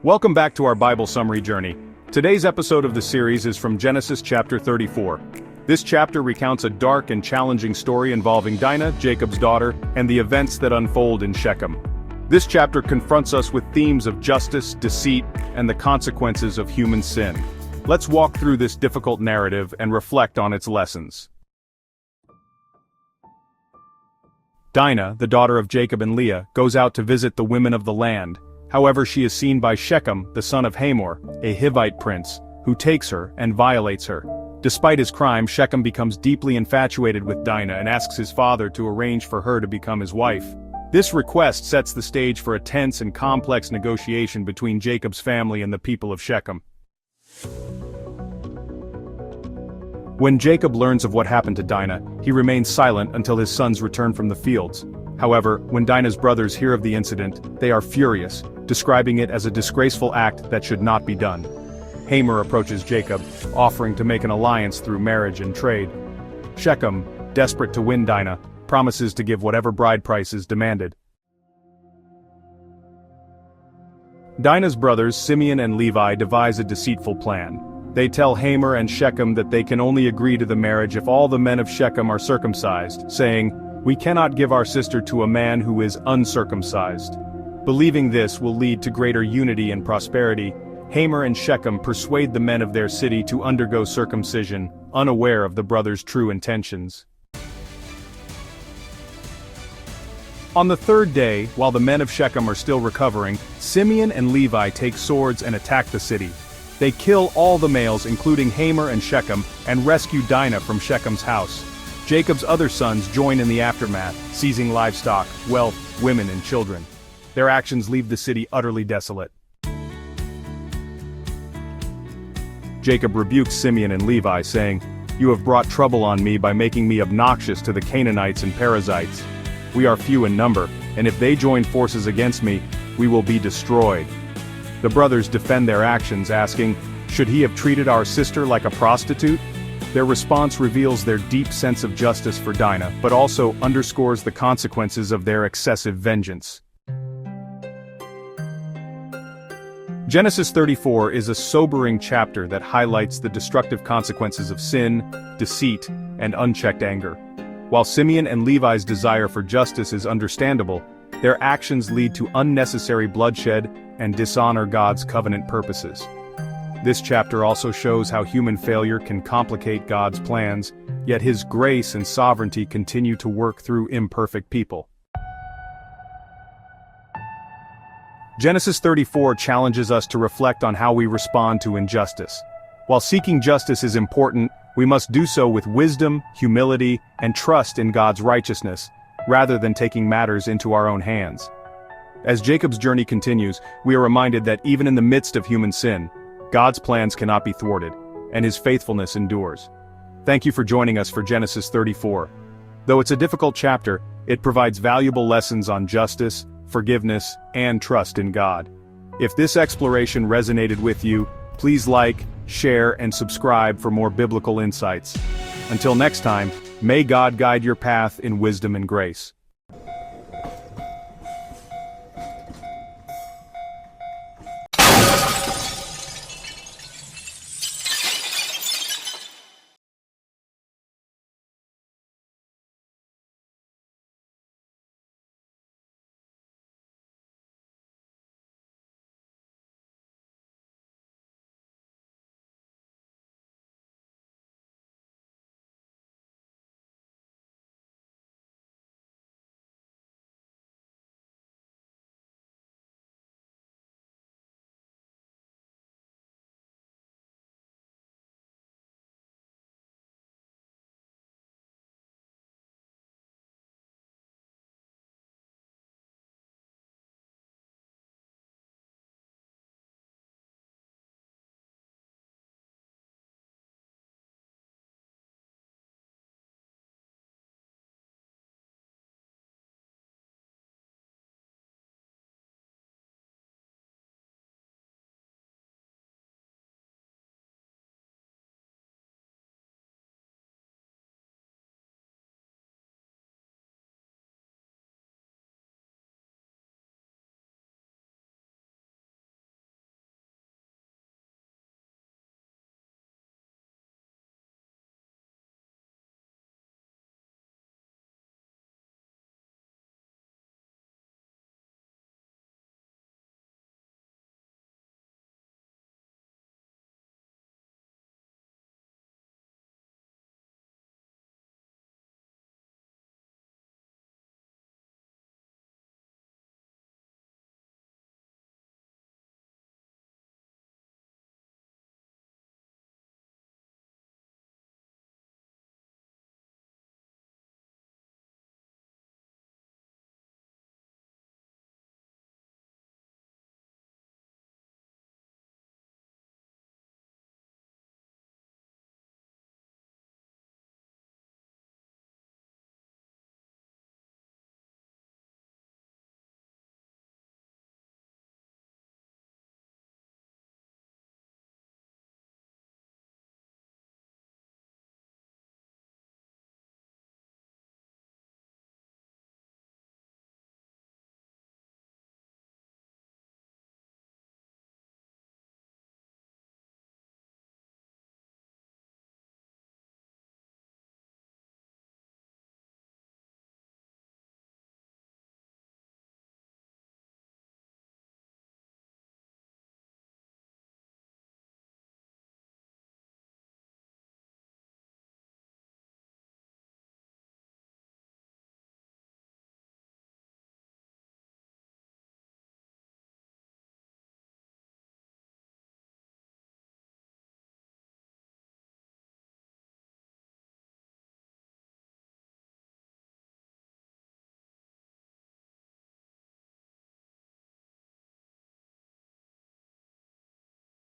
Welcome back to our Bible summary journey. Today's episode of the series is from Genesis chapter 34. This chapter recounts a dark and challenging story involving Dinah, Jacob's daughter, and the events that unfold in Shechem. This chapter confronts us with themes of justice, deceit, and the consequences of human sin. Let's walk through this difficult narrative and reflect on its lessons. Dinah, the daughter of Jacob and Leah, goes out to visit the women of the land. However, she is seen by Shechem, the son of Hamor, a Hivite prince, who takes her and violates her. Despite his crime, Shechem becomes deeply infatuated with Dinah and asks his father to arrange for her to become his wife. This request sets the stage for a tense and complex negotiation between Jacob's family and the people of Shechem. When Jacob learns of what happened to Dinah, he remains silent until his sons return from the fields. However, when Dinah's brothers hear of the incident, they are furious, describing it as a disgraceful act that should not be done. Hamor approaches Jacob, offering to make an alliance through marriage and trade. Shechem, desperate to win Dinah, promises to give whatever bride price is demanded. Dinah's brothers Simeon and Levi devise a deceitful plan. They tell Hamor and Shechem that they can only agree to the marriage if all the men of Shechem are circumcised, saying, "We cannot give our sister to a man who is uncircumcised." Believing this will lead to greater unity and prosperity, Hamor and Shechem persuade the men of their city to undergo circumcision, unaware of the brothers' true intentions. On the third day, while the men of Shechem are still recovering, Simeon and Levi take swords and attack the city. They kill all the males, including Hamor and Shechem, and rescue Dinah from Shechem's house. Jacob's other sons join in the aftermath, seizing livestock, wealth, women and children. Their actions leave the city utterly desolate. Jacob rebukes Simeon and Levi, saying, "You have brought trouble on me by making me obnoxious to the Canaanites and Perizzites. We are few in number, and if they join forces against me, we will be destroyed." The brothers defend their actions, asking, "Should he have treated our sister like a prostitute?" Their response reveals their deep sense of justice for Dinah, but also underscores the consequences of their excessive vengeance. Genesis 34 is a sobering chapter that highlights the destructive consequences of sin, deceit, and unchecked anger. While Simeon and Levi's desire for justice is understandable, their actions lead to unnecessary bloodshed and dishonor God's covenant purposes. This chapter also shows how human failure can complicate God's plans, yet His grace and sovereignty continue to work through imperfect people. Genesis 34 challenges us to reflect on how we respond to injustice. While seeking justice is important, we must do so with wisdom, humility, and trust in God's righteousness, rather than taking matters into our own hands. As Jacob's journey continues, we are reminded that even in the midst of human sin, God's plans cannot be thwarted, and His faithfulness endures. Thank you for joining us for Genesis 34. Though it's a difficult chapter, it provides valuable lessons on justice, forgiveness, and trust in God. If this exploration resonated with you, please like, share, and subscribe for more biblical insights. Until next time, may God guide your path in wisdom and grace.